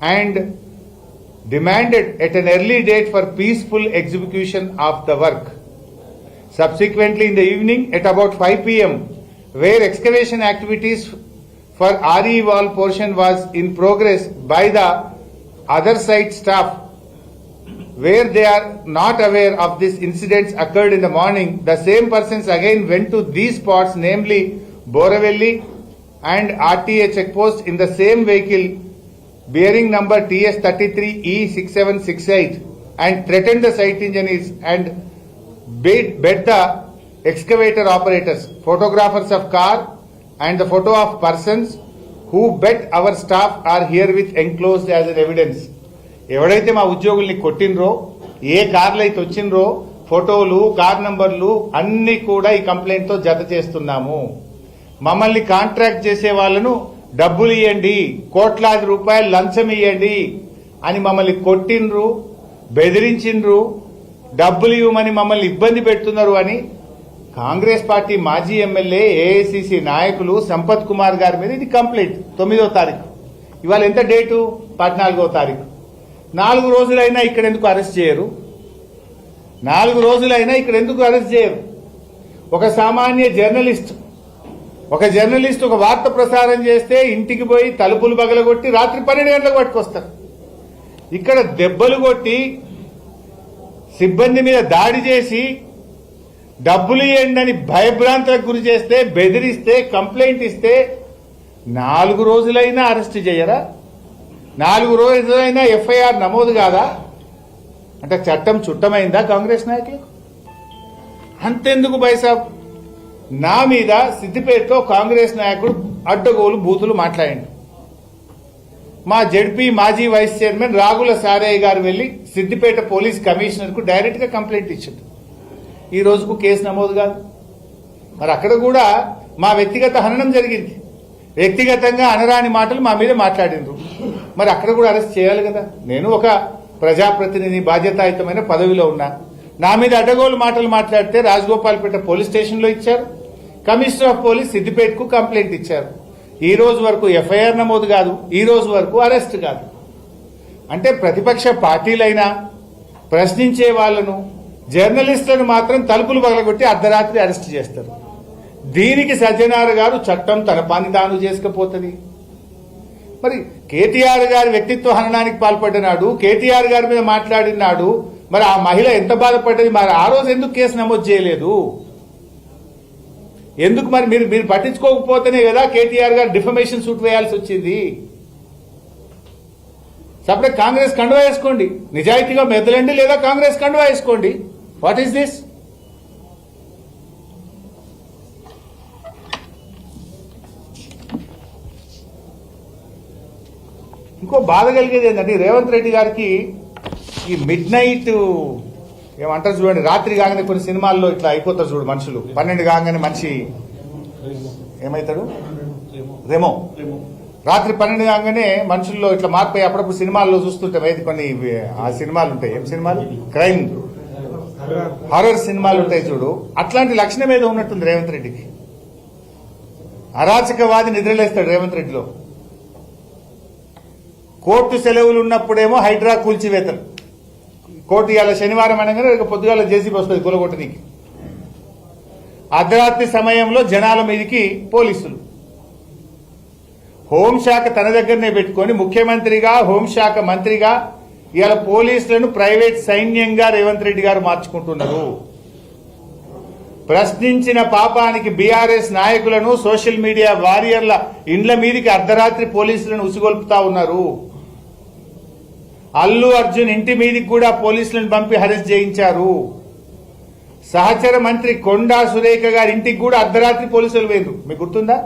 and demanded at an early date for peaceful execution of the work. Subsequently, in the evening at about 5 p.m., where excavation activities for RE wall portion was in progress by the other site staff, where they are not aware of this incidents occurred in the morning, the same persons again went to these spots, namely Boravelli and RTA checkpost in the same vehicle bearing number TS33E6768 and threatened the site engineers and bet the excavator operators, photographers of car and the photo of persons who bet our staff are herewith enclosed as an evidence. ఎవడైతే మా ఉద్యోగుల్ని కొట్టినరో, ఏ కార్లు అయితే వచ్చినరో, ఫోటోలు, car నంబర్లు అన్ని కూడా ఈ complaint తో జత చేస్తున్నాము. మమ్మల్ని కాంట్రాక్ట్ చేసే వాళ్ళను డబ్బులు ఇవ్వండి, కోట్లాది రూపాయలు లంచం ఇవ్వండి అని మమ్మల్ని కొట్టినరు, బెదిరించిండ్రు, డబ్బులు ఇవ్వమని మమ్మల్ని ఇబ్బంది పెడుతున్నారు అని కాంగ్రెస్ పార్టీ మాజీ ఎమ్మెల్యే, ఏఐసిసి నాయకులు సంపత్ కుమార్ గారి మీద ఇది కంప్లైంట్ 9వ తారీఖు. ఇవాళ ఎంత డేటు? 14వ తారీఖు. 4 రోజులైనా ఇక్కడ ఎందుకు అరెస్ట్ చేయరు? 4 రోజులైనా ఇక్కడ ఎందుకు అరెస్ట్ చేయరు? ఒక సామాన్య జర్నలిస్ట్ ఒక వార్త ప్రసారం చేస్తే ఇంటికి పోయి తలుపులు పగలగొట్టి రాత్రి 12 గంటలకు పట్టుకొస్తారు. ఇక్కడ దెబ్బలు కొట్టి సిబ్బంది మీద దాడి చేసి డబ్బులు ఇవ్వండి అని భయభ్రాంతులకు గురి చేస్తే, బెదిరిస్తే, కంప్లైంట్ ఇస్తే 4 రోజులైనా అరెస్ట్ చేయరా? 4 రోజులైనా ఎఫ్ఐఆర్ నమోదు కాదా? అంటే చట్టం చుట్టమైందా కాంగ్రెస్ నాయకులకు? అంతెందుకు బైసాబ్, నా మీద సిద్దిపేటలో కాంగ్రెస్ నాయకుడు అడ్డగోలు బూతులు మాట్లాడండి. మా జడ్పీ మాజీ వైస్ చైర్మన్ రాగుల సారయ్య గారు వెళ్లి సిద్దిపేట పోలీస్ కమిషనర్ కు డైరెక్ట్ గా కంప్లైంట్ ఇచ్చారు. ఈ రోజుకు కేసు నమోదు కాదు. మరి అక్కడ కూడా మా వ్యక్తిగత హననం జరిగింది. వ్యక్తిగతంగా అనరాని మాటలు మా మీద మాట్లాడిండ్రు. మరి అక్కడ కూడా అరెస్ట్ చేయాలి కదా. నేను ఒక ప్రజాప్రతినిధి, బాధ్యతాయుతమైన పదవిలో ఉన్నా. నా మీద అడ్డగోలు మాటలు మాట్లాడితే రాజగోపాల్పేట పోలీస్ స్టేషన్ లో ఇచ్చారు. కమిషనర్ ఆఫ్ పోలీస్ సిద్దిపేటకు కంప్లైంట్ ఇచ్చారు. ఈ రోజు వరకు ఎఫ్ఐఆర్ నమోదు కాదు, ఈ రోజు వరకు అరెస్ట్ కాదు. అంటే ప్రతిపక్ష పార్టీలైనా ప్రశ్నించే వాళ్లను, జర్నలిస్టులను మాత్రం తలుపులు పగలగొట్టి అర్ధరాత్రి అరెస్ట్ చేస్తారు. దీనికి సజ్జనార్ గారు చట్టం తన పని తాను చేసుకుపోతుంది. మరి కేటీఆర్ గారి వ్యక్తిత్వ హననానికి పాల్పడినాడు, కేటీఆర్ గారి మీద మాట్లాడినాడు. మరి ఆ మహిళ ఎంత బాధపడ్డది? మరి ఆ రోజు ఎందుకు కేసు నమోదు చేయలేదు? ఎందుకు? మరి మీరు పట్టించుకోకపోతేనే కదా కేటీఆర్ గారు డిఫమేషన్ సూట్ వేయాల్సి వచ్చింది. సపరేట్ కాంగ్రెస్ కండువా వేసుకోండి, నిజాయితీగా మెదలండి, లేదా కాంగ్రెస్ కండువా వేసుకోండి. What is this? ఇంకో బాధ కలిగేది ఏంటంటే రేవంత్ రెడ్డి గారికి ఈ మిడ్ నైట్ ఏమంటారు చూడండి, రాత్రి కాగానే కొన్ని సినిమాల్లో ఇట్లా అయిపోతారు చూడు మనుషులు. 12 కాగానే మనిషి ఏమవుతాడు? రెమో. రాత్రి 12 కాగానే మనుషుల్లో ఇట్లా మారిపోయి అప్పుడప్పుడు సినిమాల్లో చూస్తుంటాం. ఏది కొన్ని ఆ సినిమాలు ఉంటాయి, ఏం సినిమాలు? క్రైమ్ హారర్ సినిమాలు ఉంటాయి చూడు. అట్లాంటి లక్షణం ఏదో ఉన్నట్టుంది రేవంత్ రెడ్డికి. అరాచకవాది నిద్రలేస్తాడు రేవంత్ రెడ్డిలో. కోర్టు సెలవులు ఉన్నప్పుడేమో హైడ్రా కూల్చివేతలు. కోర్టు ఇవాళ శనివారం అనగానే పొద్దుగాల జేసీబీ వస్తుంది కూలగొట్టనికి. అర్ధరాత్రి సమయంలో జనాల మీదకి పోలీసులు. హోంశాఖ తన దగ్గరనే పెట్టుకుని ముఖ్యమంత్రిగా, హోంశాఖ మంత్రిగా ఇవాళ పోలీసులను ప్రైవేట్ సైన్యంగా రేవంత్ రెడ్డి గారు మార్చుకుంటున్నారు. ప్రశ్నించిన పాపానికి బీఆర్ఎస్ నాయకులను, సోషల్ మీడియా వారియర్ల ఇండ్ల మీదికి అర్ధరాత్రి పోలీసులను ఉసిగొల్పుతా ఉన్నారు. అల్లు అర్జున్ ఇంటి మీదికి కూడా పోలీసులను పంపి అరెస్ట్ చేయించారు. సహచర మంత్రి కొండా సురేఖ గారి ఇంటికి కూడా అర్ధరాత్రి పోలీసులు వేరు. మీకు గుర్తుందా?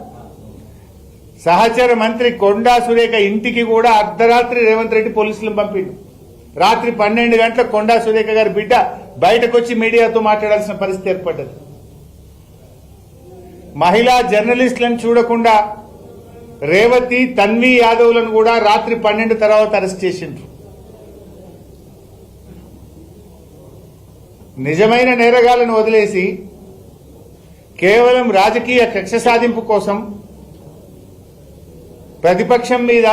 సహచర మంత్రి కొండా సురేఖ ఇంటికి కూడా అర్ధరాత్రి రేవంత్ రెడ్డి పోలీసులను పంపిండు. రాత్రి 12 గంటలకు కొండా సురేఖ గారి బిడ్డ బయటకు వచ్చి మీడియాతో మాట్లాడాల్సిన పరిస్థితి ఏర్పడ్డది. మహిళా జర్నలిస్టులను చూడకుండా రేవతి, తన్వి యాదవ్లను కూడా రాత్రి 12 తర్వాత అరెస్ట్ చేసిండ్రు. నిజమైన నేరగాళ్లను వదిలేసి కేవలం రాజకీయ కక్ష సాధింపు కోసం ప్రతిపక్షం మీద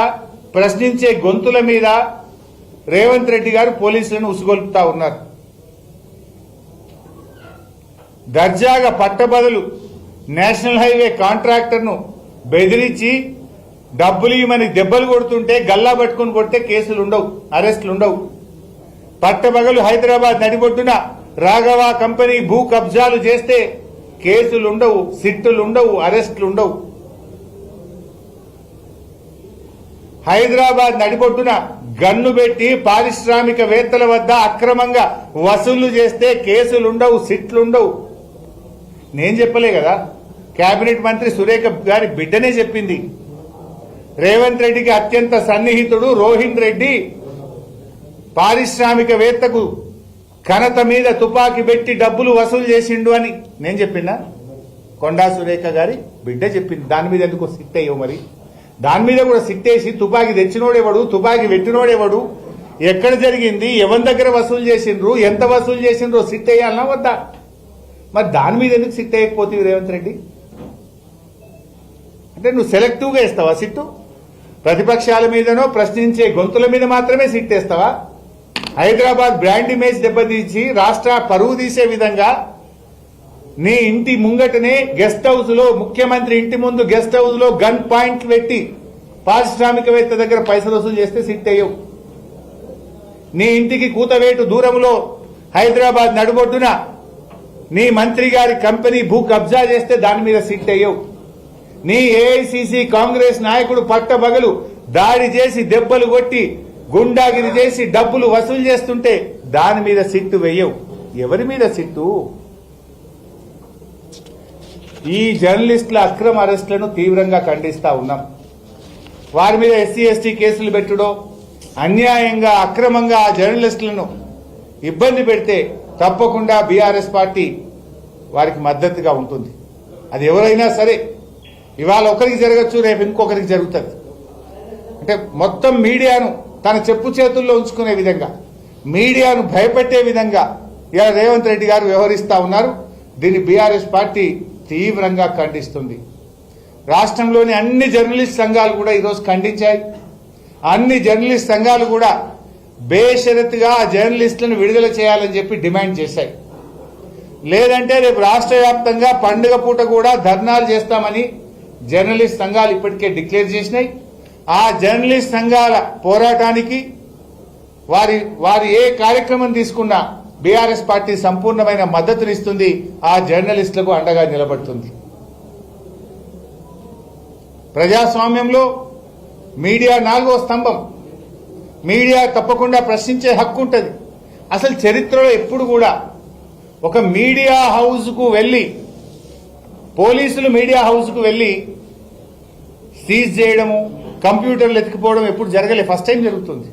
ప్రశ్నించే గొంతుల మీద రేవంత్ రెడ్డి గారు పోలీసులను ఉసుగొల్పుతా ఉన్నారు. దర్జాగా పట్టబదులు నేషనల్ హైవే కాంట్రాక్టర్ను బెదిరించి డబ్బులు ఇవ్వమని దెబ్బలు కొడుతుంటే గల్లా పట్టుకుని కొడితే కేసులు ఉండవు, అరెస్టులు ఉండవు. పట్టబగలు హైదరాబాద్ నడిబొడ్డున రాఘవ కంపెనీ భూ కబ్జాలు చేస్తే కేసులు ఉండవు, సిట్టులు ఉండవు, అరెస్టులు ఉండవు. హైదరాబాద్ నడిబొడ్డున గన్ను పెట్టి పారిశ్రామికవేత్తల వద్ద అక్రమంగా వసూళ్లు చేస్తే కేసులు ఉండవు, సిట్లు ఉండవు. నేను చెప్పలే కదా, కేబినెట్ మంత్రి సురేఖ గారి బిడ్డనే చెప్పింది. రేవంత్ రెడ్డికి అత్యంత సన్నిహితుడు రోహిన్ రెడ్డి పారిశ్రామికవేత్తకు ఘనత మీద తుపాకీ పెట్టి డబ్బులు వసూలు చేసిండు అని నేను చెప్పినా? కొండా సురేఖ గారి బిడ్డ చెప్పింది. దాని మీద ఎందుకు సిట్టేయవు? మరి దాని మీద కూడా సిట్టేసి తుపాకీ తెచ్చినోడేవాడు, తుపాకీ పెట్టినోడేవాడు, ఎక్కడ జరిగింది, ఎవరి దగ్గర వసూలు చేసిండ్రు, ఎంత వసూలు చేసిండ్రో సిట్టేయాలన్నా వద్దా? మరి దాని మీద ఎందుకు సిట్టేయకపోతే రేవంత్ రెడ్డి? అంటే నువ్వు సెలెక్టివ్గా ఇస్తావా సిట్టు? ప్రతిపక్షాల మీదనో ప్రశ్నించే గొంతుల మీద మాత్రమే సిట్టేస్తావా? హైదరాబాద్ బ్రాండ్ ఇమేజ్ దెబ్బతీసి రాష్ట్ర పరువు తీసే విధంగా నీ ఇంటి ముంగటనే గెస్ట్ హౌస్ లో, ముఖ్యమంత్రి ఇంటి ముందు గెస్ట్ హౌస్ లో గన్ పాయింట్ పెట్టి పారిశ్రామికవేత్త దగ్గర పైసలు వసూలు చేస్తే సిట్టేయవు. నీ ఇంటికి కూతవేటు దూరంలో హైదరాబాద్ నడుబొడ్డున నీ మంత్రి గారి కంపెనీ భూ కబ్జా చేస్తే దాని మీద సిట్టేయవు. నీ ఏఐసిసి కాంగ్రెస్ నాయకుడు పట్టబగలు దాడి చేసి దెబ్బలు కొట్టి గుండాగిరి చేసి డబ్బులు వసూలు చేస్తుంటే దాని మీద సిట్టు వేయవు. ఎవరి మీద సిట్టు? ఈ జర్నలిస్టుల అక్రమ అరెస్టులను తీవ్రంగా ఖండిస్తా ఉన్నాం. వారి మీద ఎస్సీ ఎస్టీ కేసులు పెట్టుడో, అన్యాయంగా అక్రమంగా ఆ జర్నలిస్టులను ఇబ్బంది పెడితే తప్పకుండా బీఆర్ఎస్ పార్టీ వారికి మద్దతుగా ఉంటుంది. అది ఎవరైనా సరే, ఇవాళ ఒకరికి జరగచ్చు, రేపు ఇంకొకరికి జరుగుతుంది. అంటే మొత్తం మీడియాను తన చెప్పు చేతుల్లో ఉంచుకునే విధంగా, మీడియాను భయపెట్టే విధంగా ఇలా రేవంత్ రెడ్డి గారు వ్యవహరిస్తా ఉన్నారు. దీన్ని బీఆర్ఎస్ పార్టీ తీవ్రంగా ఖండిస్తుంది. రాష్ట్రంలోని అన్ని జర్నలిస్ట్ సంఘాలు కూడా ఈరోజు ఖండించాయి. అన్ని జర్నలిస్ట్ సంఘాలు కూడా బేషరతుగా జర్నలిస్టులను విడుదల చేయాలని చెప్పి డిమాండ్ చేశాయి. లేదంటే రేపు రాష్ట్ర వ్యాప్తంగా పండుగ పూట కూడా ధర్నాలు చేస్తామని జర్నలిస్ట్ సంఘాలు ఇప్పటికే డిక్లేర్ చేసినాయి. ఆ జర్నలిస్ట్ సంఘాల పోరాటానికి వారి ఏ కార్యక్రమం తీసుకున్నా బీఆర్ఎస్ పార్టీ సంపూర్ణమైన మద్దతునిస్తుంది. ఆ జర్నలిస్టులకు అండగా నిలబడుతుంది. ప్రజాస్వామ్యంలో మీడియా 4వ స్తంభం. మీడియా తప్పకుండా ప్రశ్నించే హక్కు ఉంటుంది. అసలు చరిత్రలో ఎప్పుడు కూడా ఒక మీడియా హౌస్ కు వెళ్లి, పోలీసులు మీడియా హౌస్ కు వెళ్లి సీజ్ చేయడము, కంప్యూటర్లు ఎత్తుకుపోవడం ఎప్పుడు జరగలే, ఫస్ట్ టైం జరుగుతుంది.